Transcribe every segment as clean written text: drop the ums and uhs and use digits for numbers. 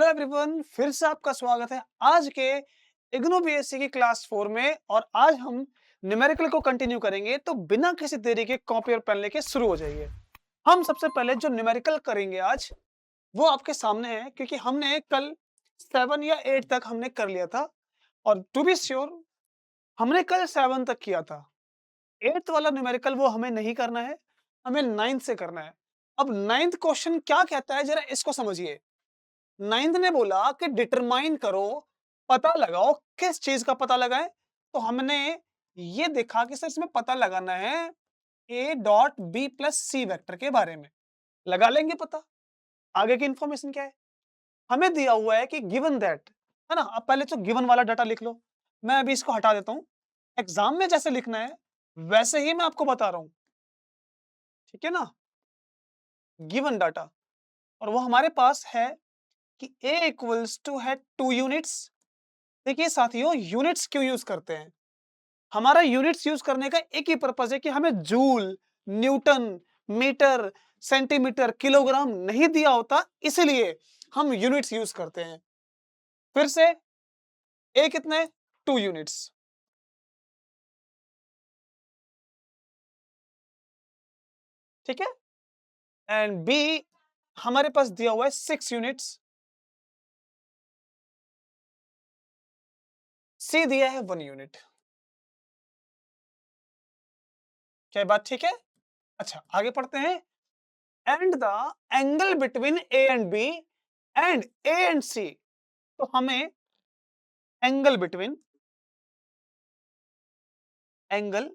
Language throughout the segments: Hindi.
एवरीवन, फिर से आपका स्वागत है आज के इग्नू बीएससी की क्लास 4 में। और आज हम न्यूमेरिकल को कंटिन्यू करेंगे, तो बिना किसी देरी के कॉपी और पेन लेके शुरू हो जाइए। हम सबसे पहले जो न्यूमेरिकल करेंगे आज वो आपके सामने है, क्योंकि हमने कल 7 या 8 तक हमने कर लिया था। और टू बी श्योर हमने कल 7 तक किया था। 8th वाला न्यूमेरिकल वो हमें नहीं करना है, हमें 9th से करना है। अब 9th क्वेश्चन क्या कहता है, जरा इसको समझिए। 9th ने बोला कि डिटरमाइन करो, पता लगाओ, किस चीज का पता लगाएं। तो हमने ये देखा कि सर इसमें पता लगाना है a dot B plus C vector के बारे में। लगा लेंगे पता। आगे की इंफॉर्मेशन क्या है, हमें दिया हुआ है कि गिवन दैट, है ना। अब पहले तो गिवन वाला डाटा लिख लो। मैं अभी इसको हटा देता हूं। एग्जाम में जैसे लिखना है वैसे ही मैं आपको बता रहा हूं, ठीक है ना। गिवन डाटा, और वो हमारे पास है कि a इक्वल्स टू है 2 यूनिट्स। देखिए साथियों, यूनिट्स क्यों यूज करते हैं? हमारा यूनिट्स यूज करने का एक ही पर्पज है कि हमें joule, newton, metre, centimetre, kilogram नहीं दिया होता, इसलिए हम यूनिट्स यूज करते हैं। फिर से ए कितने? 2 यूनिट्स, ठीक है। एंड बी हमारे पास दिया हुआ है 6 यूनिट्स। सी दिया है 1 यूनिट। क्या बात ठीक है? अच्छा, आगे पढ़ते हैं। And the angle between A and B and A and C. तो हमें angle between, angle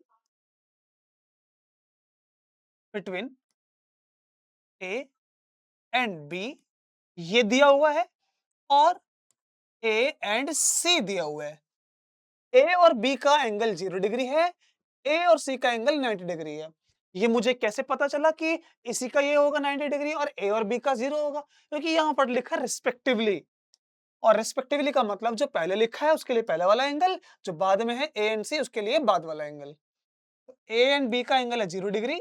between A and B ये दिया हुआ है, और ए एंड सी दिया हुआ है। ए और बी का एंगल 0 डिग्री है, ए और सी का एंगल 90 डिग्री है। ये मुझे कैसे पता चला कि इसी का ये होगा 90 डिग्री और ए और बी का 0 होगा? क्योंकि यहां पर लिखा रिस्पेक्टिवली, और रिस्पेक्टिवली का मतलब जो पहले लिखा है उसके लिए पहले वाला एंगल, जो बाद में है ए एंड सी उसके लिए बाद वाला एंगल। ए एंड बी का एंगल है 0 डिग्री,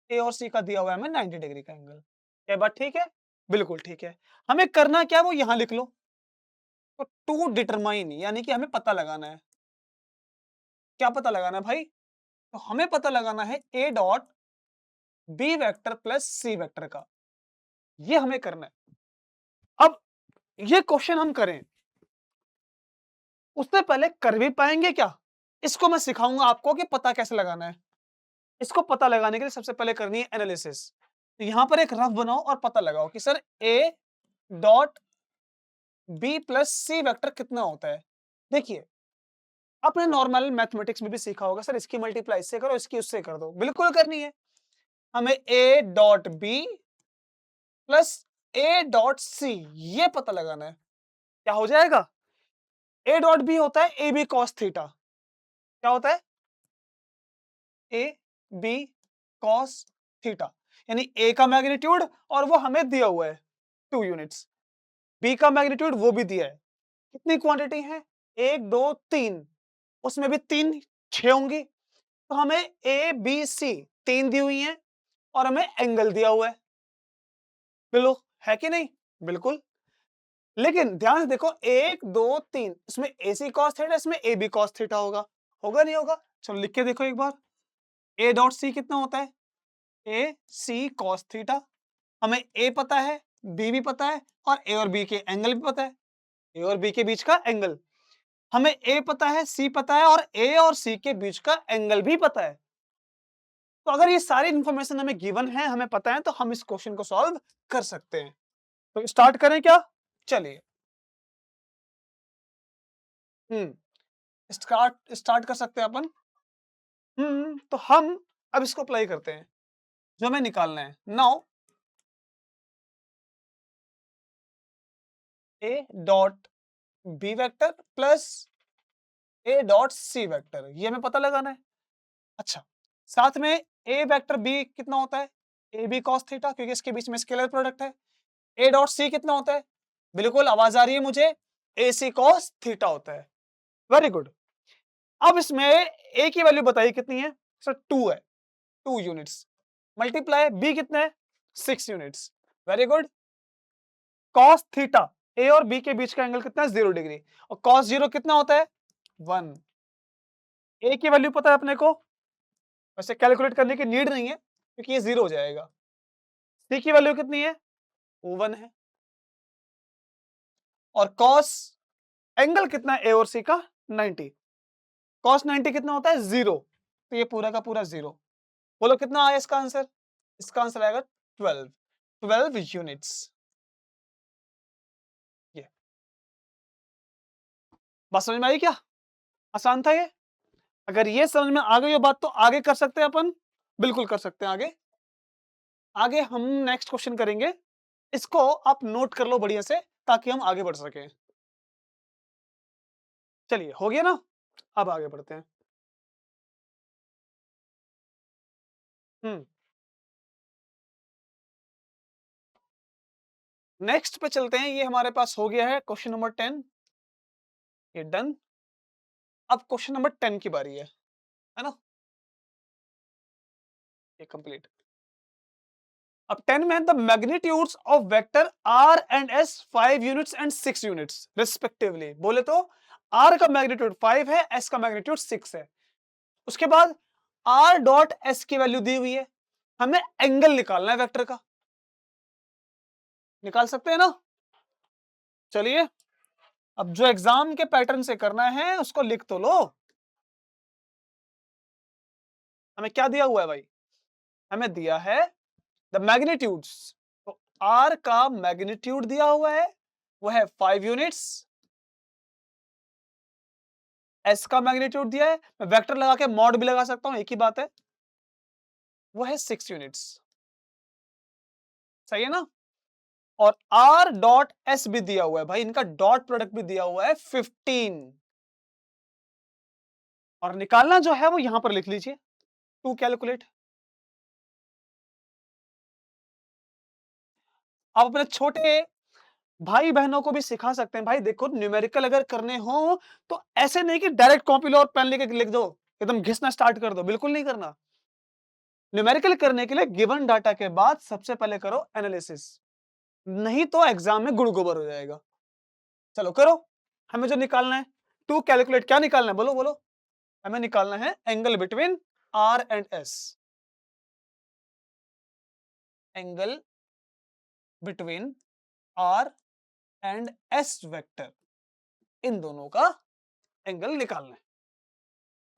ए और सी का दिया हुआ है हमें 90 डिग्री का एंगल। ये बात ठीक है? बिल्कुल ठीक है। हमें करना क्या, वो यहां लिख लो। तो टू डिटरमाइन यानी कि हमें पता लगाना है। क्या पता लगाना है भाई? तो हमें पता लगाना है A dot B vector plus C vector का। ये हमें करना है। अब ये क्वेश्चन हम करें उससे पहले कर भी पाएंगे क्या, इसको मैं सिखाऊंगा आपको कि पता कैसे लगाना है। इसको पता लगाने के लिए सबसे पहले करनी है एनालिसिस। तो यहां पर एक रफ बनाओ और पता लगाओ कि sir A dot B plus C vector कितना होता है। देखिए, आपने नॉर्मल मैथमेटिक्स में भी सीखा होगा, सर इसकी मल्टीप्लाई इससे करो, इसकी उससे कर दो। बिल्कुल करनी है। हमें A dot B plus A dot C ये पता लगाना है। क्या हो जाएगा? ए डॉट बी होता है ए बी कॉस थीटा। क्या होता है? ए बी कॉस थीटा, यानी ए का मैग्नीट्यूड, और वो हमें दिया हुआ है 2 यूनिट्स। बी का मैग्नीट्यूड वो भी दिया है। कितनी क्वांटिटी है? 1 2 3, उसमें भी 3 6 होंगी। तो हमें ए बी सी 3 दी हुई है, और हमें एंगल दिया हुआ है। बिल्कुल है कि नहीं? बिल्कुल। लेकिन ध्यान से देखो, 1 2 3, इसमें ए सी कॉस थीटा, इसमें ए बी कॉस थीटा होगा। होगा नहीं होगा? चलो लिख के देखो एक बार। ए डॉट सी कितना होता है? ए सी कॉस थीटा। हमें ए पता है, बी भी पता है, और ए और बी के एंगल भी पता है। ए और बी के बीच का एंगल हमें ए पता है, सी पता है, और ए और सी के बीच का एंगल भी पता है। तो अगर ये सारी इंफॉर्मेशन हमें गिवन है, हमें पता है, तो हम इस क्वेश्चन को सॉल्व कर सकते हैं। तो स्टार्ट करें क्या? चलिए। स्टार्ट स्टार्ट कर सकते हैं अपन। तो हम अब इसको अप्लाई करते हैं, जो हमें निकालना है। Now A dot B vector plus A dot C vector, ये हमें पता लगाना है। अच्छा, साथ में ए वेक्टर बी कितना होता है? ए बी कॉस थीटा, क्योंकि इसके बीच में स्केलर प्रोडक्ट है। ए डॉट सी कितना होता है? बिल्कुल आवाज आ रही है मुझे, ए सी कॉस थीटा होता है। Very good. अब इसमें ए की वैल्यू बताइए कितनी है? सर 2 है, 2 यूनिट्स। मल्टीप्लाई बी कितना है? 6 units. Very good. Cos theta A और बी के बीच का एंगल कितना है 0 डिग्री और cos 0 कितना होता है 1। ए की वैल्यू पता है अपने को, वैसे कैलकुलेट करने की नीड नहीं है क्योंकि ये 0 हो जाएगा। सी की वैल्यू कितनी है, वो 1 है। और cos एंगल कितना है ए और सी का 90, cos 90 कितना होता है 0, तो ये पूरा का पूरा 0। बोलो कितना आया इसका आंसर, इसका आंसर आएगा 12 यूनिट्स। ये बात समझ में आई क्या, आसान था ये। अगर ये समझ में आ गई हो बात तो आगे कर सकते हैं अपन, बिल्कुल कर सकते हैं आगे। आगे हम नेक्स्ट क्वेश्चन करेंगे, इसको आप नोट कर लो बढ़िया से ताकि हम आगे बढ़ सकें। चलिए हो गया ना, अब आगे बढ़ते हैं। हम्म नेक्स्ट पे चलते हैं। ये हमारे पास हो गया है क्वेश्चन नंबर 10, ये डन। अब क्वेश्चन नंबर 10 की बारी है ना, ये कंप्लीट। अब 10 में the magnitudes of vector R and S 5 units and 6 units respectively. बोले तो आर का मैग्नीट्यूड 5 है, एस का मैग्नीट्यूड 6 है। उसके बाद आर डॉट एस की वैल्यू दी हुई है, हमें एंगल निकालना है वेक्टर का। निकाल सकते हैं ना, चलिए अब जो एग्जाम के पैटर्न से करना है उसको लिख तो लो। हमें क्या दिया हुआ है भाई, हमें दिया है द मैग्नीट्यूड्स, तो आर का मैग्नीट्यूड दिया हुआ है वो है 5 यूनिट्स, एस का मैग्नीट्यूड दिया है, मैं वेक्टर लगा के मॉड भी लगा सकता हूं, एक ही बात है, वो है 6 यूनिट्स। सही है ना। और आर डॉट एस भी दिया हुआ है भाई, इनका डॉट प्रोडक्ट भी दिया हुआ है 15। और निकालना जो है वो यहां पर लिख लीजिए, टू कैलकुलेट। आप अपने छोटे भाई बहनों को भी सिखा सकते हैं, भाई देखो न्यूमेरिकल अगर करने हो तो ऐसे नहीं कि डायरेक्ट कॉपी लो और पेन लेके लिख दो, एकदम घिसना स्टार्ट कर दो, बिल्कुल नहीं करना। न्यूमेरिकल करने के लिए गिवन डाटा के बाद सबसे पहले करो एनालिसिस, नहीं तो एग्जाम में गुड़ गोबर हो जाएगा। चलो करो, हमें जो निकालना है टू कैलकुलेट, क्या निकालना है बोलो बोलो। हमें निकालना है angle between R and S, angle between R and S vector, इन दोनों का एंगल निकालना है।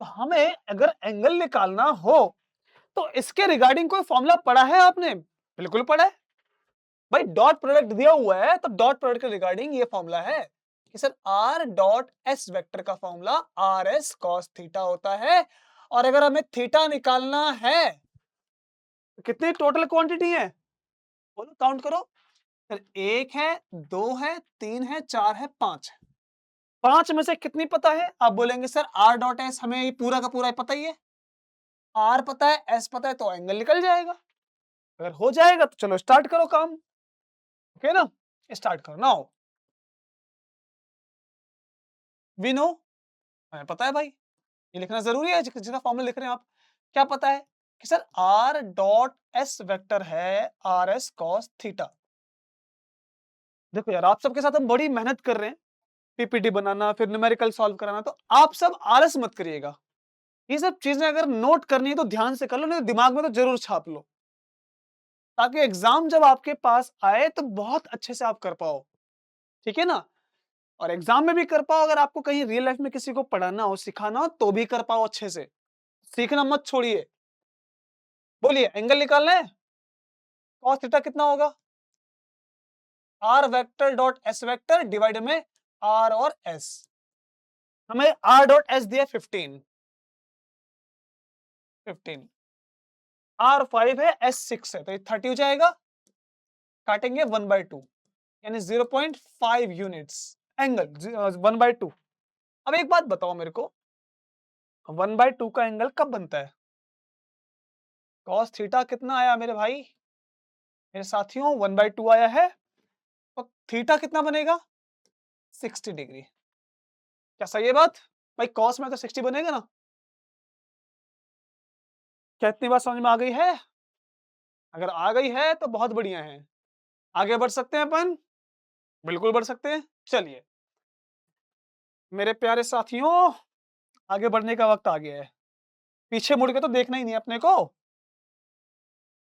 तो हमें अगर एंगल निकालना हो तो इसके रिगार्डिंग कोई फॉर्मूला पढ़ा है आपने, बिल्कुल पढ़ा है भाई। डॉट प्रोडक्ट दिया हुआ है तो डॉट प्रोडक्ट के रिगार्डिंग ये फॉर्मूला है कि sir R dot S vector का formula R S cos theta होता है। और अगर हमें थीटा निकालना है तो कितनी टोटल क्वांटिटी है बोलो, काउंट करो। सर एक है, दो है, तीन है, चार है, पांच है। पांच में से कितनी पता है, आप बोलेंगे सर आर डॉट एस हमें ये पूरा का पूरा पता ही है, आर पता है एस पता है तो एंगल निकल जाएगा। अगर हो जाएगा तो चलो स्टार्ट करो काम, ओके ना, स्टार्ट करो नाउ। वी नो, हमें पता है भाई, ये लिखना जरूरी है जिसका फॉर्मूला लिख रहे हैं आप। क्या पता है कि sir R dot S vector है आर एस कॉस थीटा। देखो यार आप सबके साथ हम बड़ी मेहनत कर रहे हैं, पीपीटी बनाना फिर न्यूमेरिकल सॉल्व कराना, तो आप सब आलस मत करिएगा। ये सब चीजें अगर नोट करनी है तो ध्यान से कर लो, नहीं तो दिमाग में तो जरूर छाप लो, ताकि एग्जाम जब आपके पास आए तो बहुत अच्छे से आप कर पाओ, ठीक है ना। और एग्जाम में भी कर पाओ, अगर आपको कहीं रियल लाइफ में किसी को पढ़ाना हो सिखाना हो तो भी कर पाओ अच्छे से, सीखना मत छोड़िए। बोलिए एंगल निकालना है, cos थीटा कितना होगा, R vector dot S vector divide में आर और एस। हमें आर डॉट एस दिया 15, आर 5 है एस 6 है तो ये 30 हो जाएगा, काटेंगे 1/2 यानी 0.5 यूनिट्स एंगल 1/2। अब एक बात बताओ मेरे को, 1/2 का एंगल कब बनता है, cos थीटा कितना आया मेरे भाई, मेरे साथियों 1/2 आया है, तो थीटा कितना बनेगा 60 डिग्री। क्या सही है बात भाई, cos में तो 60 बनेगा ना। क्या इतनी बात समझ में आ गई है, अगर आ गई है तो बहुत बढ़िया है, आगे बढ़ सकते हैं अपन। बिल्कुल बढ़ सकते हैं। चलिए, मेरे प्यारे साथियों, आगे बढ़ने का वक़्त आ गया है। पीछे मुड़ के तो देखना ही नहीं है अपने को।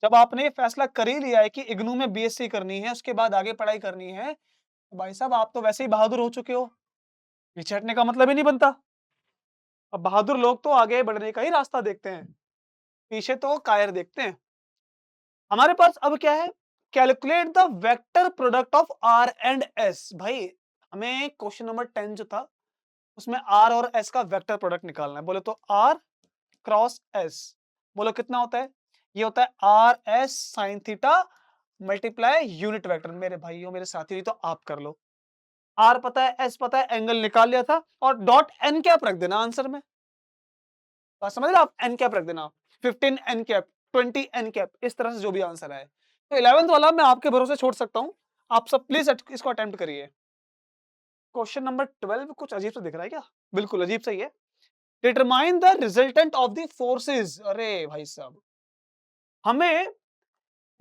जब आपने ये फैसला कर ही लिया है कि इग्नू में बीएससी करनी है, उसके बाद आगे पढ़ाई करनी है, तो भाई साहब आप तो वैसे ही बहादुर हो चुके हो। पीछे हटने का मतलब ही नहीं बनता। अब बहादुर लोग तो आगे बढ़ने का ही रास्ता देखते हैं, पीछे तो कायर देखते हैं। हमारे पास अब क्या है? Calculate the vector product of R and S. भाई, हमें क्वेश्चन नंबर 10 जो था, उसमें आर और एस का वेक्टर प्रोडक्ट निकालना है। बोले तो आर क्रॉस एस, बोलो कितना होता है? ये होता है R S sine theta multiply unit vector. मेरे भाइयों, मेरे साथियों, तो आप कर लो। आर पता है, एस पता है, एंगल निकाल लिया था, और डॉट एन कैप रख देना आंसर में। बात समझ रहे आप? एन कैप रख देना, 15 एन कैप, 20 एन कैप, इस तरह से जो भी आंसर आए। तो 11th वाला मैं आपके भरोसे छोड़ सकता हूं, आप सब प्लीज इसको अटेम्प्ट करिए। क्वेश्चन नंबर 12 कुछ अजीब सा दिख रहा है क्या? बिल्कुल अजीब सा ही है। Determine the resultant of the forces. अरे भाई साहब, हमें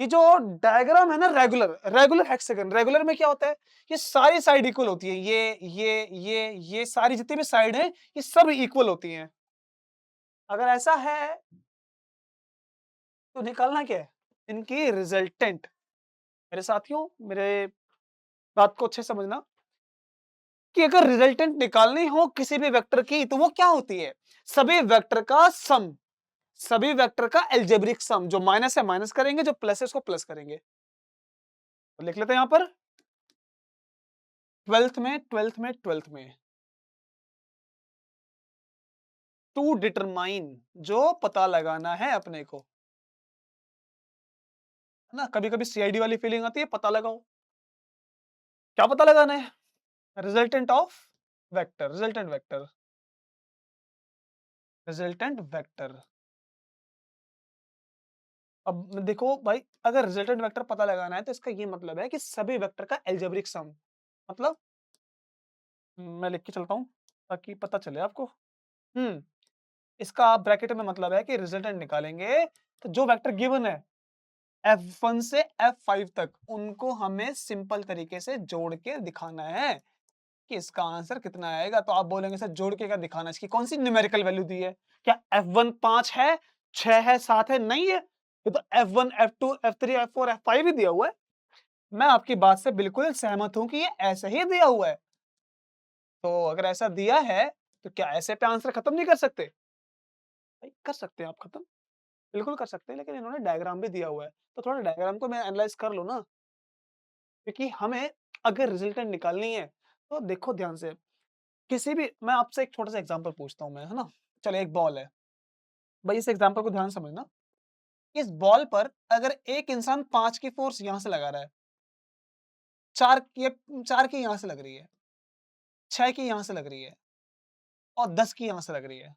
ये जो डायग्राम है ना, रेगुलर रेगुलर हेक्सागन, रेगुलर में क्या होता है? ये सारी साइड इक्वल होती है, ये सारी जितनी भी साइड है, ये सब इक्वल होती हैं। अगर ऐसा है तो निकालना क्या है? इनकी रिजल्टेंट। मेरे साथियों, मेरे बात को अच्छे से समझना कि अगर रिजल्टेंट निकालनी हो किसी भी वेक्टर की, तो वो क्या होती है? सभी वेक्टर का सम, सभी वेक्टर का एल्जेब्रिक सम। जो माइनस है माइनस करेंगे, जो प्लस है उसको प्लस करेंगे। तो लिख लेते हैं यहां पर, 12th में टू डिटरमाइन, जो पता लगाना है अपने को, है ना? कभी कभी सीआईडी वाली फीलिंग आती है, पता लगाओ। क्या पता लगाना है? Resultant of vector, resultant vector, resultant vector. अब देखो भाई, अगर रिजल्टेंट वेक्टर पता लगाना है, तो इसका ये मतलब है कि सभी वेक्टर का एल्जेब्रिक सम। मतलब मैं लिख के चलता हूं ताकि पता चले आपको। इसका ब्रैकेट में मतलब है कि रिजल्टेंट निकालेंगे, तो जो वेक्टर गिवन है F1 से F5 तक, उनको हमें सिंपल तरीके से जोड़ के दिखाना है कि इसका आंसर कितना आएगा। तो आप बोलेंगे सर जोड़ के क्या दिखाना है? इसकी कौन सी न्यूमेरिकल वैल्यू दी है? क्या F1 5 है, 6 है, 7 है? नहीं है, ये तो F1 F2 F3 F4 F5 ही दिया हुआ है। मैं आपकी बात से बिल्कुल सहमत हूं कि ये ऐसे ही दिया हुआ है। तो अगर ऐसा दिया है, तो क्या ऐसे पे आंसर खत्म नहीं कर सकते? भाई कर सकते हैं आप खत्म, बिल्कुल कर सकते हैं, लेकिन इन्होंने डायग्राम भी दिया हुआ है, तो थोड़ा डायग्राम को मैं एनालाइज कर लो ना। क्योंकि हमें अगर रिजल्टेंट निकालनी है, तो देखो ध्यान से, किसी भी, मैं आपसे एक छोटा सा एग्जांपल पूछता हूँ मैं, है ना? चलो एक बॉल है, भाई इस एग्जांपल को ध्यान से समझना। इस बॉल पर अगर एक इंसान 5 की फोर्स यहाँ से लगा रहा है, 4 की यहाँ से लग रही है, 6 की यहाँ से लग रही है, और 10 की यहाँ से लग रही है,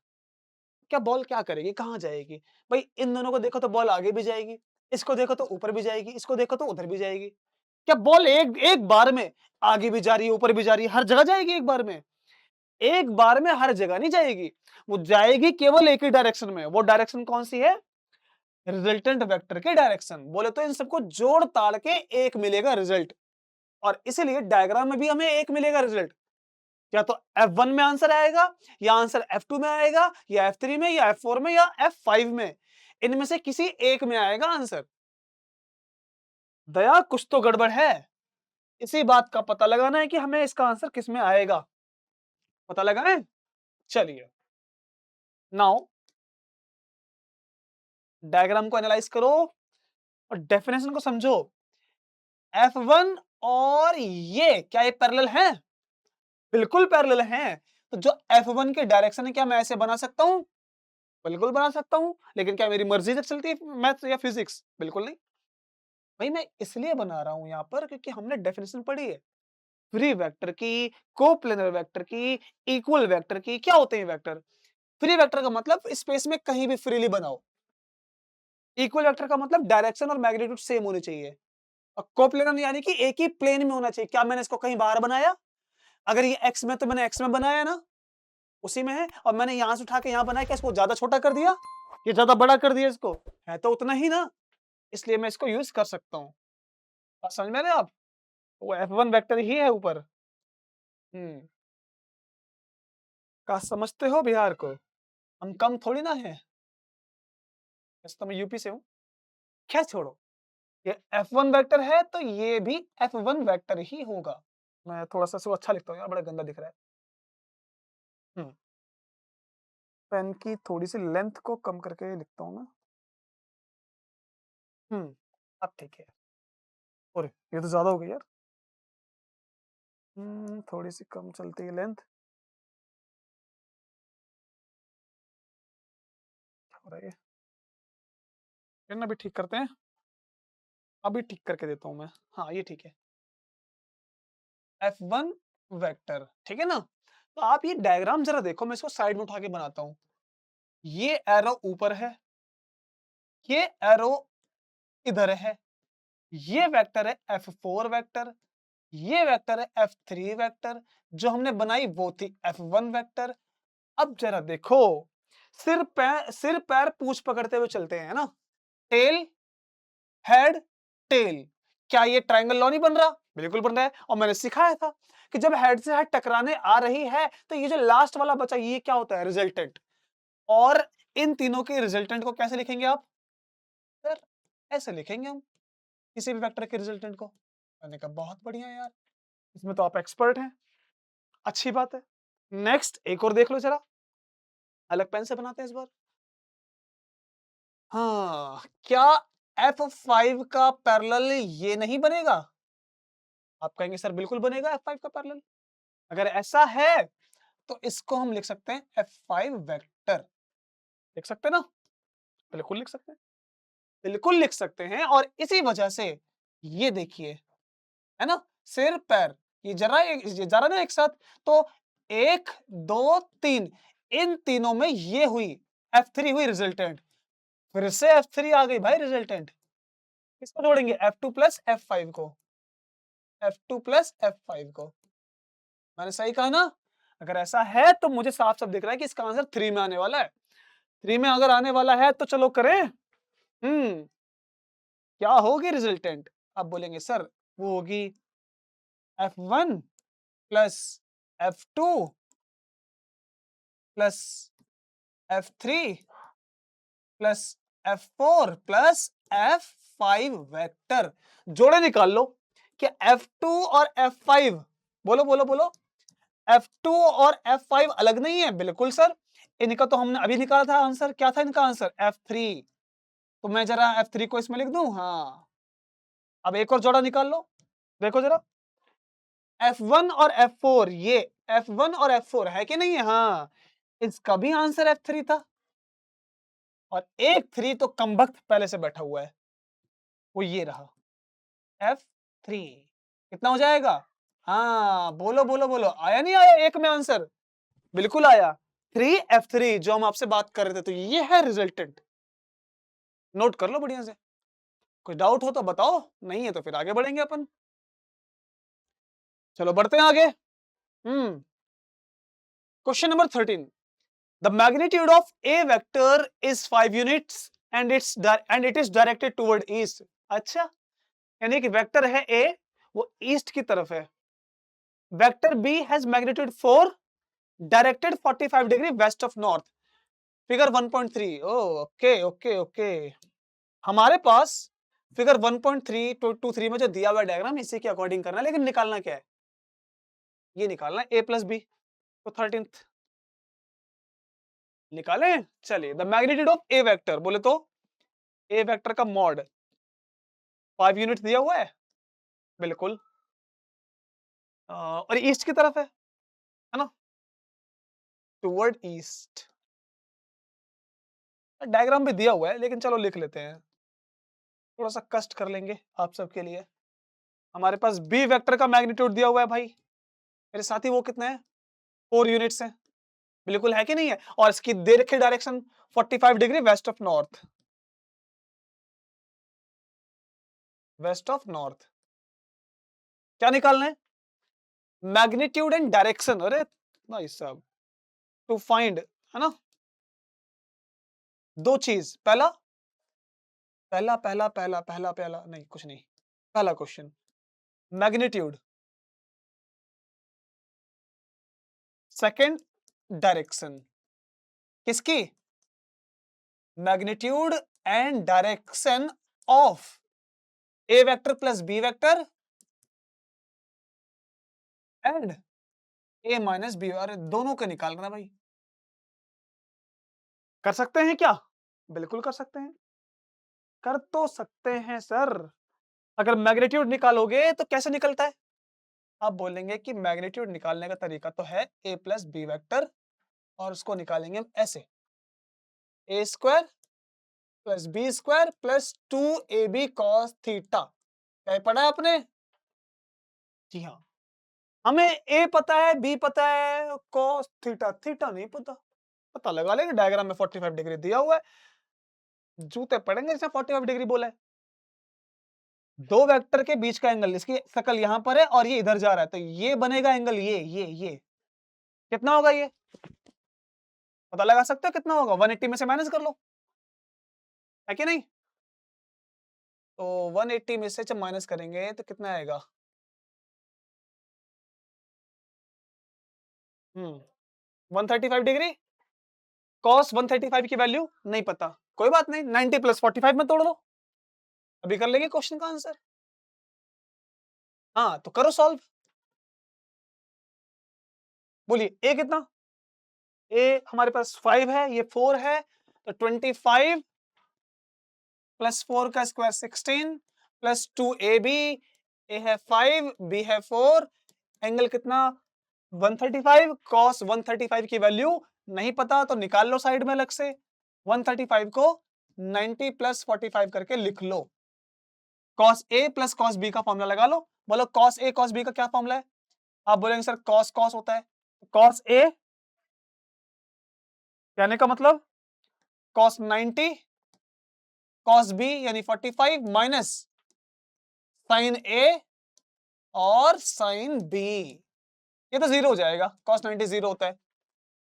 क्या बॉल क्या करेगी? कहाँ जाएगी? भाई इन दोनों को देखो तो बॉल आगे भी जाएगी, इसको देखो तो ऊपर भी जाएगी, इसको देखो तो उधर भी जाएगी। क्या बॉल एक एक बार में आगे भी जा रही है, ऊपर भी जा रही है, हर जगह जाएगी एक बार में? एक बार में हर जगह नहीं जाएगी, वो जाएगी केवल एक ही डायरेक्शन में। वो डायरेक्शन कौन सी है? रिजल्टेंट वेक्टर की डायरेक्शन। बोले तो इन सबको जोड़ ताड़ के एक मिलेगा रिजल्ट, और इसीलिए डायग्राम में भी हमें एक मिलेगा रिजल्ट। या तो F1 में आंसर आएगा, या आंसर F2 में आएगा, या F3 में, या F4 में, या F5 में। इनमें से किसी एक में आएगा आंसर। दया कुछ तो गड़बड़ है। इसी बात का पता लगाना है कि हमें इसका आंसर किस में आएगा। पता लगाएं? चलिए, नाउ डायग्राम को एनालाइज करो और डेफिनेशन को समझो। F1 और ये क्या ये पैरेलल हैं? बिल्कुल पैरेलल हैं। तो जो F1 की डायरेक्शन है, क्या मैं ऐसे बना सकता हूं? बिल्कुल बना सकता हूं, लेकिन क्या मेरी मर्जी से चलती है मैथ्स या फिजिक्स? बिल्कुल नहीं। भाई मैं इसलिए बना रहा हूं यहां पर क्योंकि हमने डेफिनेशन पढ़ी है, फ्री वेक्टर की, कोप्लेनर वेक्टर की, इक्वल वेक्टर की। क्या होते हैं वेक्टर? फ्री वेक्टर का मतलब स्पेस में कहीं भी फ्रीली बनाओ। इक्वल वेक्टर का मतलब डायरेक्शन और मैग्नीट्यूड सेम होनी चाहिए। और कोप्लेनर यानी कि एक ही प्लेन में होना चाहिए। क्या मैंने इसको कहीं बाहर बनाया? अगर ये एक्स में, तो मैंने एक्स में बनाया ना, उसी में है। और मैंने यहां से उठा के यहां बनाया, क्या इसको ज्यादा छोटा कर दिया? ये ज्यादा बड़ा कर दिया? इसको है तो उतना ही ना, इसलिए मैं इसको यूज कर सकता हूँ। बात समझ में आ रहे हैं आप? वो F1 वेक्टर ही है ऊपर। का समझते हो बिहार को? हम कम थोड़ी ना है। वैसे तो मैं यूपी से हूँ। खैर छोड़ो। ये F1 वेक्टर है तो ये भी F1 वेक्टर ही होगा। मैं थोड़ा-सा इसको अच्छा लिखता हूँ यार, बड़ा गंदा दिख रहा है। हुँ। पेन की थोड़ी-सी लेंथ को कम करके लिखता हूँ मैं। अब ठीक है। अरे! ये तो ज़्यादा हो गई यार। थोड़ी-सी कम चलती है लेंथ। क्या हो रहा है ये? पेन अभी ठीक करते हैं। अभी ठीक करके देता हूँ मैं। हाँ, ये ठीक है। F1 वेक्टर, ठीक है ना? तो आप ये डायग्राम ज़रा देखो, मैं इसको साइड में उठा के बनाता हूँ। ये एरो ऊपर है, ये एरो इधर है, ये वेक्टर है F4 वेक्टर, ये वेक्टर है F3 वेक्टर, जो हमने बनाई वो थी F1 वेक्टर। अब जरा देखो, सिर पैर पूंछ पकड़ते हुए चलते हैं ना, टेल हेड टेल। क्या ये ट्रायंगल लॉ नहीं बन रहा? बिल्कुल बन रहा है। और मैंने सिखाया था कि जब हेड से हेड टकराने आ रही है तो ये जो लास्ट वाला बचा ये क्या होता है? रिजल्टेंट। और इन तीनों के रिजल्टेंट को कैसे लिखेंगे आप? सर ऐसे लिखेंगे हम किसी भी वेक्टर के रिजल्टेंट को। मैंने कहा बहुत बढ़िया यार, इसमें तो आप एक्सपर्ट हैं। अच्छी बात है। नेक्स्ट एक और देख लो जरा, अलग पेन से बनाते हैं इस बार। हाँ, क्या F5 का पैरेलल ये नहीं बनेगा? आप कहेंगे सर बिल्कुल बनेगा F5 का पैरेलल। अगर ऐसा है तो इसको हम लिख सकते हैं F5 वेक्टर। लिख सकते हैं ना? बिल्कुल लिख सकते हैं। बिल्कुल लिख सकते हैं और इसी वजह से ये देखिए, है ना? सिर पैर ये जरा ना एक साथ, तो 1 2 3 इन तीनों में ये हुई F3 हुई रिजल्टेंट। फिर से F3 आ गई भाई रिजल्टेंट। किसको जोड़ेंगे? F2 प्लस F5 को। F2 प्लस F5 को। मैंने सही कहा ना? अगर ऐसा है तो मुझे साफ-साफ दिख रहा है कि इसका आंसर 3 में आने वाला है। 3 में अगर आने वाला है तो चलो करें। क्या होगी रिजल्टेंट? आप बोलेंगे सर वो होगी F1 plus F2 plus F3 plus F4 plus F5 vector. जोड़े निकाल लो कि F2 और F5, बोलो बोलो बोलो, F2 और F5 अलग नहीं है। बिल्कुल सर, इनका तो हमने अभी निकाला था आंसर। क्या था इनका आंसर? F3। तो मैं जरा F3 को इसमें लिख दूं। हाँ, अब एक और जोड़ा निकाल लो, देखो जरा। F1 और F4, ये F1 और F4 है कि नहीं है? हाँ, इसका भी आंसर F3 था। और एक 3 तो कमबख्त पहले से बैठा हुआ है, वो ये रहा F3। कितना हो जाएगा? हाँ, बोलो बोलो बोलो, आया नहीं आया एक में आंसर? बिल्कुल आया, 3F3 जो हम आपसे बात कर रहे थे। तो ये है रिजल्टेंट। नोट कर लो बढ़िया से। कोई डाउट हो तो बताओ, नहीं है तो फिर आगे बढ़ेंगे अपन। चलो बढ़ते हैं आगे। Question number 13। The magnitude of a vector is 5 units and it is directed toward east. अच्छा, यानी कि वेक्टर है A, वो ईस्ट की तरफ है। Vector B has magnitude 4, directed 45 degree west of north. Figure 1.3। Okay okay okay. हमारे पास फिगर 1.3 टू 3 में जो दिया हुआ डायग्राम इसी के अकॉर्डिंग करना है, लेकिन निकालना क्या है? ये निकालना है A प्लस बी। तो 13th निकालें। चलिए, the magnitude of A vector बोले तो ए वेक्टर का मॉड 5 यूनिट दिया हुआ है। बिल्कुल। और ईस्ट की तरफ है ना? Toward east. डायग्राम भी दिया हुआ है लेकिन चलो लिख लेते हैं। थोड़ा सा कष्ट कर लेंगे आप सबके लिए। हमारे पास बी वेक्टर का मैग्नीट्यूड दिया हुआ है भाई। मेरे साथी वो कितने हैं? 4 यूनिट्स हैं। बिल्कुल है कि नहीं है? और इसकी दे रखी direction 45 degree west of north. West of north. क्या निकालना है? Magnitude and direction. अरे भाई साहब, टू फाइंड, है ना? दो चीज। पहला पहला पहला पहला पहला पहला नहीं, कुछ नहीं। पहला क्वेश्चन, मैग्नीट्यूड, सेकंड डायरेक्शन किसकी? Magnitude and direction of A vector plus B vector and A minus B. अरे दोनों का निकाल रहा भाई, कर सकते हैं क्या? बिल्कुल कर सकते हैं, कर तो सकते हैं सर। अगर मैग्नीट्यूड निकालोगे तो कैसे निकलता है? आप बोलेंगे कि मैग्नीट्यूड निकालने का तरीका तो है ए प्लस बी वेक्टर, और उसको निकालेंगे हम ऐसे, A square plus B square plus 2ab cos theta. क्या पढ़ा है आपने? जी हाँ। हमें ए पता है, बी पता है, cos थीटा थीटा नहीं पता, पता लगा लेंगे, डायग्राम में 45 डिग्री दिया हुआ है, जूते पड़ेंगे इसमें 45 डिग्री बोला है। दो वेक्टर के बीच का एंगल, इसकी शकल यहां पर है और ये इधर जा रहा है, तो ये बनेगा एंगल, ये कितना होगा? ये पता लगा सकते हो कितना होगा? 180 में से माइनस कर लो, है कि नहीं? तो 180 में से जब माइनस करेंगे तो कितना आएगा? 135 डिग्री। cos 135 की वैल्यू नहीं पता, कोई बात नहीं, 90 प्लस 45 में तोड़ लो, अभी कर लेंगे क्वेश्चन का आंसर। हाँ तो करो सॉल्व। बोलिए ए कितना? ए हमारे पास 5 है, ये 4 है, तो 25 प्लस 4 का स्क्वायर 16 प्लस 2ab, ए है 5 बी है 4, एंगल कितना? 135। cos 135 की वैल्यू नहीं पता तो निकाल लो साइड में अलग से, 135 को 90 प्लस 45 करके लिख लो। cos a plus cos b का फॉर्मूला लगा लो, बोलो cos a cos b का क्या फॉर्मूला है? आप बोलेंगे सर cos cos होता है, cos a कहने का मतलब cos 90 cos b यानी 45 माइनस sin a और sin b, ये तो जीरो हो जाएगा, cos 90 जीरो होता है,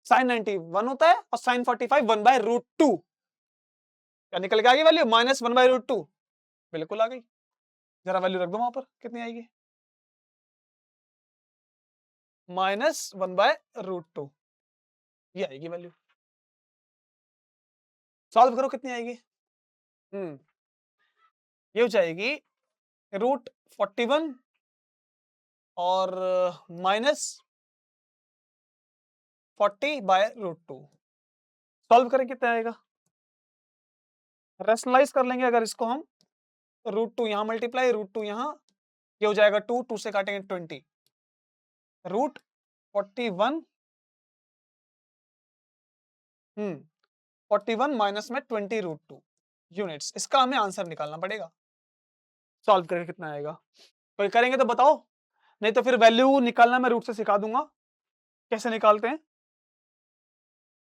sin 90 1 होता है और sin 45 1/√2। क्या निकल के आ गई वैल्यू? -1/√2। बिल्कुल आ गई, जरा वैल्यू रख दो वहां पर, कितनी आएगी? -1/√2, ये आएगी वैल्यू। सॉल्व करो, कितनी आएगी? हम्म ये हो जाएगी √41 और -40/√2। सॉल्व करें कितना आएगा? रैशनलाइज कर लेंगे अगर इसको हम, √2 यहां मल्टीप्लाई, √2 यहां, ये हो जाएगा 2, 2 से काटेंगे 20, √41 41 माइनस में 20√2 यूनिट्स, इसका हमें आंसर निकालना पड़ेगा। सॉल्व करके कितना आएगा? कोई करेंगे तो बताओ, नहीं तो फिर वैल्यू निकालना मैं रूट से सिखा दूंगा कैसे निकालते हैं।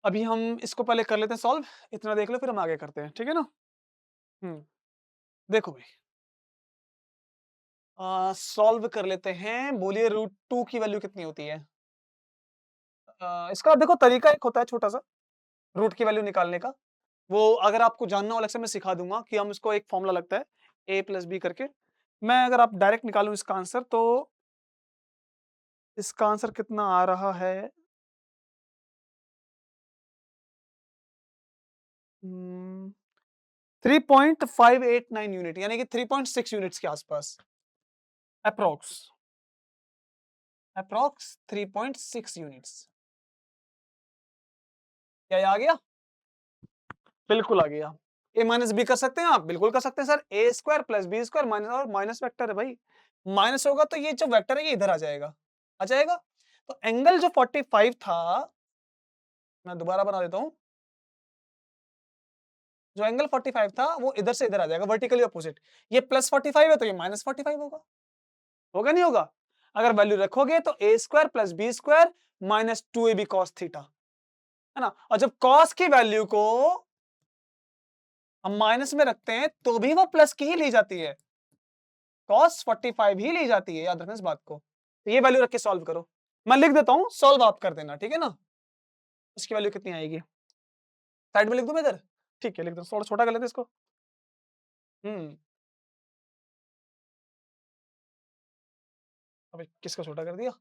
अभी हम इसको पहले कर लेते हैं सॉल्व, इतना देख लो फिर हम आगे करते हैं, ठीक है ना? हम्म देखो भाई, सॉल्व कर लेते हैं, बोलिए √2 की वैल्यू कितनी होती है? इसका देखो तरीका एक होता है छोटा सा रूट की वैल्यू निकालने का, वो अगर आपको जानना हो अलग से मैं सिखा दूंगा कि हम इसको, एक फॉर्मूला लगता है a प्लस बी करके, मैं अगर आप डायरेक्ट निकालूं इसका आंसर, तो इसका आंसर कितना आ रहा है? 3.589 यूनिट, यानी कि 3.6 यूनिट्स के आसपास, अप्रोक्स 3.6 यूनिट्स। क्या ये आ गया? बिल्कुल आ गया। ए माइनस बी कर सकते हैं आप? बिल्कुल कर सकते हैं sir, A square plus B square minus, और माइनस वेक्टर है भाई, माइनस होगा तो ये जो वेक्टर है ये इधर आ जाएगा, आ जाएगा। तो एंगल जो 45 था, मैं दोबारा बना देता हूं, जो एंगल 45 था वो इधर से इधर आ जाएगा, वर्टिकली अपोजिट। ये प्लस 45 है तो ये माइनस 45 होगा, होगा नहीं होगा? अगर वैल्यू रखोगे तो A square plus B square minus 2ab cos theta, है ना? और जब cos की वैल्यू को हम माइनस में रखते हैं तो भी वो प्लस की ही ली जाती है, cos 45 ही ली जाती है, याद रखना इस बात को। तो ये वैल्यू रख के सॉल्व करो, मैं लिख देता हूं, सॉल्व आप कर देना, ठीक है ना? उसकी वैल्यू कितनी आएगी? साइड में लिख दूं मैं इधर? ठीक है, लिख दो, थोड़ा छोटा कर लेते हैं इसको। हम्म अबे किसका छोटा कर दिया?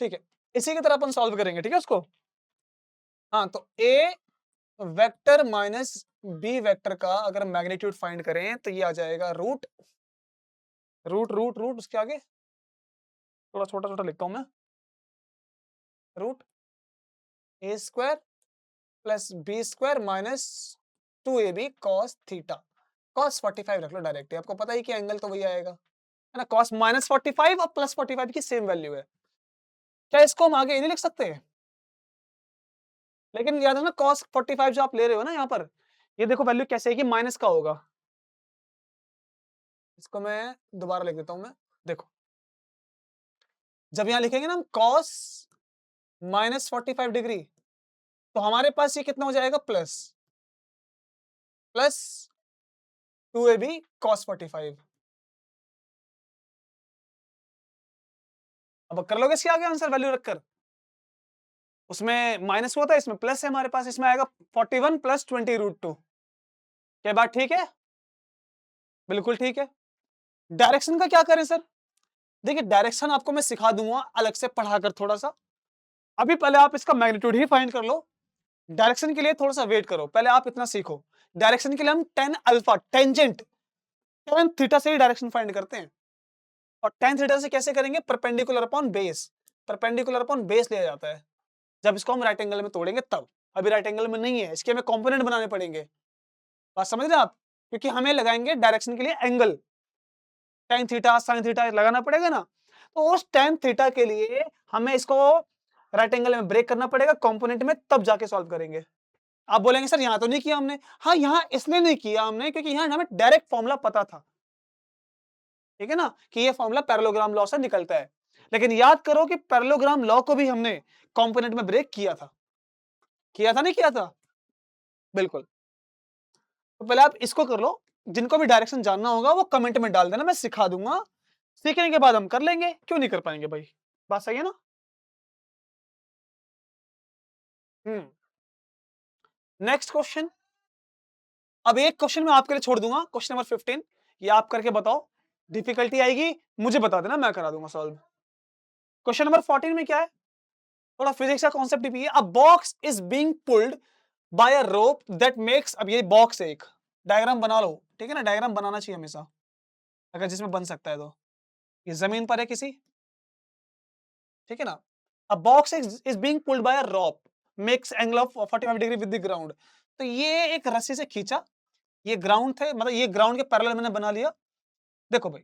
ठीक है, इसी की तरह अपन सॉल्व करेंगे, ठीक है उसको? हाँ, तो ए वेक्टर माइनस बी वेक्टर का अगर मैग्नीट्यूड फाइंड करें तो ये आ जाएगा रूट रूट रूट रूट उसके आगे थोड़ा छोटा-छोटा लिखता हूँ मैं, root A square plus B square minus 2ab cos theta. Cos 45 रख लो डायरेक्ट, आपको पता ही कि एंगल तो वही आएगा, है ना? कॉस माइनस 45 और प्लस 45 की सेम वैल्यू है। क्या इसको हम आगे ये नहीं लिख सकते? लेकिन याद रखना कॉस 45 जो आप ले रहे हो ना यहाँ पर, ये देखो वैल्यू कैसे है कि माइनस का होगा। इसको मैं दोबारा लिख देता हूँ मैं, देखो। जब यहाँ लिखेंगे ना हम कॉस माइनस 45 डिग्री, तो हमारे पास ये कितना हो जाएगा प्लस प्लस 2ab cos 45। अब कर लोगे इसके आगे आंसर वैल्यू रखकर, उसमें माइनस हुआ था इसमें प्लस है हमारे पास, इसमें आएगा 41 प्लस 20 रूट 2। क्या बात ठीक है? बिल्कुल ठीक है। डायरेक्शन का क्या करें सर? देखिए डायरेक्शन आपको मैं सिखा दूंगा अलग से पढ़ाकर थोड़ा सा, अभी पहले आप इसका मैग्नीट्यूड ही फाइंड कर लो। डायरेक्शन के लिए थोड़ा सा वेट करो, पहले आप इतना सीखो। डायरेक्शन के लिए हम tan alpha tangent tan theta से ही डायरेक्शन फाइंड करते हैं। और टेन थीटा से कैसे करेंगे? Perpendicular upon base, perpendicular upon base लिया जाता है जब इसको हम राइट एंगल में तोड़ेंगे तब। अभी राइट एंगल में नहीं है, इसके हमें कंपोनेंट बनाने पड़ेंगे। बात समझ रहे हैं आप? क्योंकि हमें लगाएंगे डायरेक्शन के लिए angle, tan theta sine theta लगाना पड़ेगा ना, तो उस टेन थीटा के लिए हमें इसको राइट एंगल में ब्रेक करना पड़ेगा कंपोनेंट में, तब जाके सॉल्व करेंगे। आप बोलेंगे सर यहां तो नहीं किया हमने। हाँ, यहां इसलिए नहीं किया हमने क्योंकि यहां हमें डायरेक्ट फॉर्मूला पता था, ठीक है ना, कि ये फॉर्मूला पैरेललोग्राम लॉ से निकलता है। लेकिन याद करो कि पैरेललोग्राम लॉ को भी हमने कंपोनेंट में ब्रेक किया था नहीं किया था? बिल्कुल। तो पहले आप इसको कर लो, जिनको भी डायरेक्शन जानना होगा वो कमेंट में डाल देना, मैं सिखा दूंगा। सीखने के बाद हम कर लेंगे, क्यों नहीं कर पाएंगे भाई? बात सही है ना? Next question. अब एक क्वेश्चन मैं आपके लिए छोड़ दूंगा, क्वेश्चन नंबर 15, ये आप करके बताओ। डिफिकल्टी आएगी मुझे बता देना, मैं करा दूंगा सॉल्व। क्वेश्चन नंबर 14 में क्या है? थोड़ा फिजिक्स का कॉन्सेप्ट भी है। अ box is being pulled bye a rope that makes, अब ये बॉक्स है, एक डायग्राम बना लो, ठीक है ना? डायग्राम बनाना चाहिए हमेशा, अगर जिसमें बन सकता है तो। ये जमीन पर है किसी, ठीक है ना? अ box is being pulled bye a rope makes angle of 45 degree with the ground. तो ये एक रस्सी से खींचा, ये ग्राउंड थे, मतलब ये ग्राउंड के पैरेलल मैंने बना लिया। देखो भाई,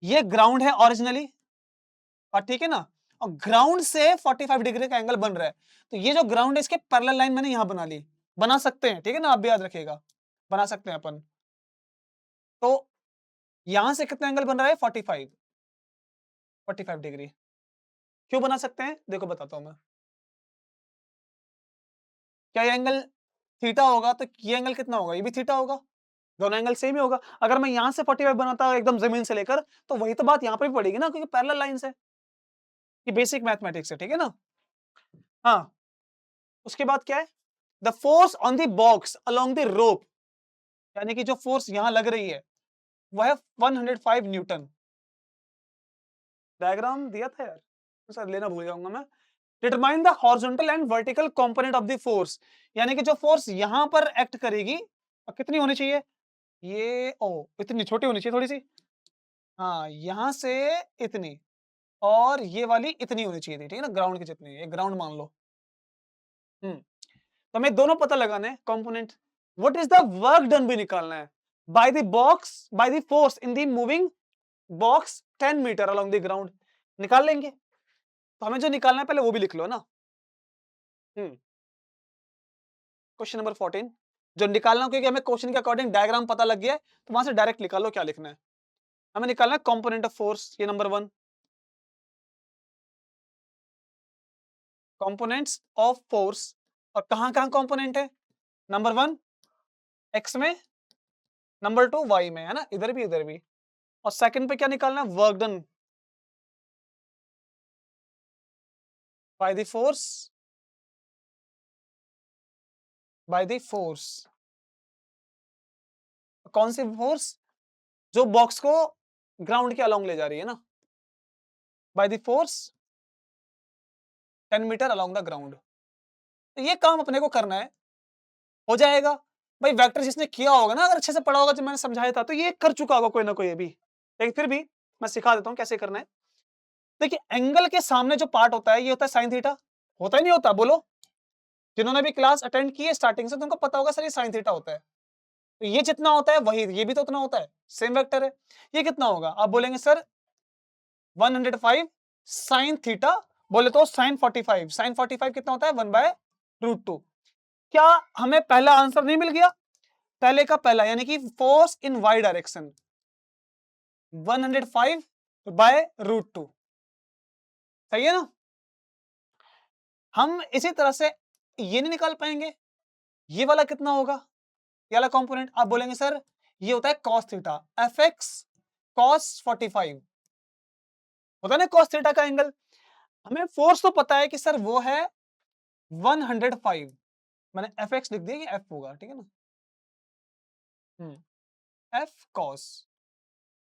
ये ग्राउंड है ओरिजिनली, और ठीक है ना, और ग्राउंड से 45 डिग्री का एंगल बन रहा है। तो ये जो ग्राउंड है इसके पैरेलल लाइन मैंने यहां बना ली, बना सकते हैं, ठीक है ना? आप भी याद रखिएगा, बना सकते हैं अपन। तो यहां से कितना एंगल बन रहा है? 45 डिग्री। क्यों बना सकते हैं? देखो बताता हूं मैं। क्या ये एंगल थीटा होगा तो ये एंगल कितना होगा? ये भी थीटा होगा, दोनों एंगल सेम ही होगा। अगर मैं यहां से 45 बनाता एकदम जमीन से लेकर, तो वही तो बात यहां पर भी पड़ेगी ना, क्योंकि पैरेलल लाइन से। ये बेसिक मैथमेटिक्स है, ठीक है ना? हाँ, उसके बाद क्या है? The force on the box along the rope, यानी कि जो फोर्स यहां लग रही है वह है 105 न्यूटन। डायग्राम दिया था यार, सर लेना भूल जाऊंगा मैं। Determine the horizontal and vertical component of the force, यानी कि जो फोर्स यहां पर एक्ट करेगी, कितनी होनी चाहिए? ये ओ इतनी छोटी होनी चाहिए थोड़ी सी, हाँ यहां से इतनी, और ये वाली इतनी होनी चाहिए थी, ठीक है ना, ग्राउंड की जितनी, ये ग्राउंड मान लो। हम्म तो हमें दोनों पता लगाना है component. What is the work done भी निकालना है by the box, by the force in the moving box 10 metre along the ground, निकाल लेंगे। तो हमें जो निकालना है पहले वो भी लिख लो ना। हम्म क्वेश्चन नंबर 14 जो निकालना है, क्योंकि हमें क्वेश्चन के अकॉर्डिंग डायग्राम पता लग गया है, तो वहां से डायरेक्ट निकाल लो क्या लिखना है। हमें निकालना है कंपोनेंट ऑफ फोर्स, ये नंबर 1, कंपोनेंट्स ऑफ फोर्स। और कहां कहां कंपोनेंट है? नंबर 1 एक्स में, नंबर 2 वाई में, है ना, इधर भी इधर भी। और सेकंड पे क्या निकालना है? Work done by the force by the force. कौन सी फोर्स? जो बॉक्स को ग्राउंड के अलोंग ले जा रही है ना, by the force 10 metre along the ground. तो ये काम अपने को करना है, हो जाएगा भाई। वेक्टर जिसने किया होगा ना, अगर अच्छे से पढ़ा होगा, जब मैंने समझाया था, तो ये कर चुका होगा कोई ना कोई अभी, लेकिन फिर भी मैं सिखा देता हूँ कैसे करना है। देखिए, एंगल के सामने जो पार्ट होता है, ये होता है साइन थीटा। होता ही नहीं होता? बोलो, जिन्होंने भी क्लास अटेंड की है स्टार्टिंग से, तो उनको पता होगा सर ये साइन थीटा होता है। तो ये जितना होता है वही ये भी तो उतना होता है, सेम वेक्टर है। ये कितना होगा? आप बोलेंगे सर 105 साइन थीटा, बोले तो साइन 45। साइन 45 कितना होता है? 1/√2। क्या हमें पहला आंसर नहीं मिल गया? पहले का पहला, यानी कि फोर्स इन वाई डायरेक्शन 105/√2। सही है ना? हम इसी तरह से ये नहीं निकाल पाएंगे, ये वाला कितना होगा, ये वाला कंपोनेंट? आप बोलेंगे सर ये होता है cos theta, F x cos 45 होता है ना, कॉस थीटा का एंगल। हमें फोर्स तो पता है कि सर वो है 105, मैंने एफ एक्स लिख दिया, एफ होगा, ठीक है ना। एफ कॉस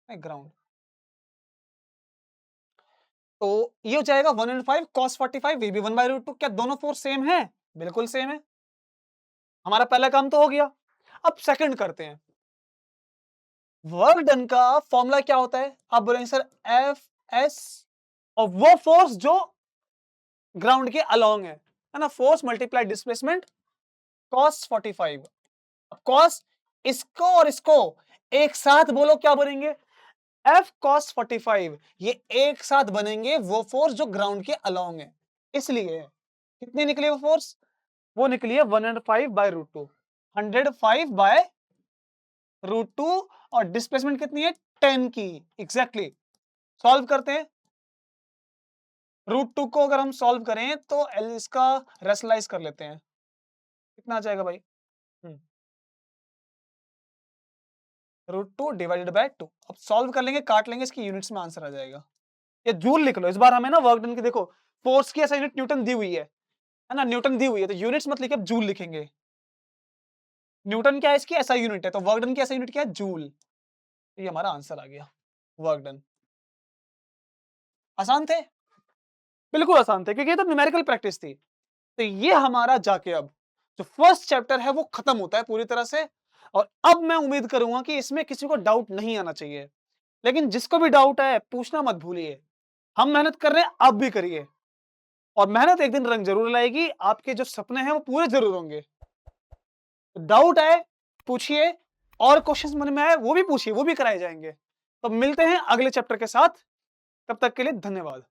ग्राउंड, तो ये हो जाएगा 105 कॉस 45 वी बी 1/√2। क्या दोनों फोर्स सेम है? बिल्कुल सेम है। हमारा पहला काम तो हो गया। अब सेकंड करते हैं। वर्क डन का फॉर्मूला क्या होता है? आप बोलेंगे सर एफ एस, और वो फोर्स जो ग्राउंड के अलोंग है ना, force multiply displacement cos 45। Cos इसको और इसको एक साथ बोलो क्या बनेंगे? F cos 45। ये एक साथ बनेंगे वो फोर्स जो ग्राउंड के अलोंग है। इसलिए कितनी निकली वो फोर्स? वो निकली है 105/√2, 105/√2, और डिस्प्लेसमेंट कितनी है? 10 की। एग्जैक्टली सॉल्व करते हैं। √2 को अगर हम सॉल्व करें तो इसका रेशनलाइज कर लेते हैं, कितना आ जाएगा भाई? √2 डिवाइडेड बाय 2। अब सॉल्व कर लेंगे, काट लेंगे, इसकी यूनिट्स में आंसर आ जाएगा। ये जूल लिख लो इस बार। हमें ना वर्क डन की, देखो फोर्स की ऐसा यूनिट न्यूटन दी हुई है ना, न्यूटन दी हुई है, तो यूनिट्स मत लिखे, जूल लिखेंगे। न्यूटन क्या है इसकी ऐसा यूनिट है, तो वर्क डन की ऐसा यूनिट क्या है? जूल। ये हमारा आंसर आ गया, वर्क डन। आसान थे? बिल्कुल आसान थे, क्योंकि ये तो न्यूमेरिकल प्रैक्टिस थी। तो ये हमारा जाके अब जो फर्स्ट चैप्टर है वो खत्म होता है पूरी तरह से। और अब मैं उम्मीद करूंगा कि इसमें किसी को डाउट नहीं आना चाहिए, लेकिन जिसको भी डाउट है पूछना मत भूलिए। हम मेहनत कर रहे हैं, आप भी करिए, और मेहनत एक दिन रंग जरूर लाएगी। आपके जो सपने हैं वो पूरे जरूर होंगे। डाउट आए पूछिए, और क्वेश्चंस मन में आए वो भी पूछिए, वो भी कराए जाएंगे। तो मिलते हैं अगले चैप्टर के साथ, तब तक के लिए धन्यवाद।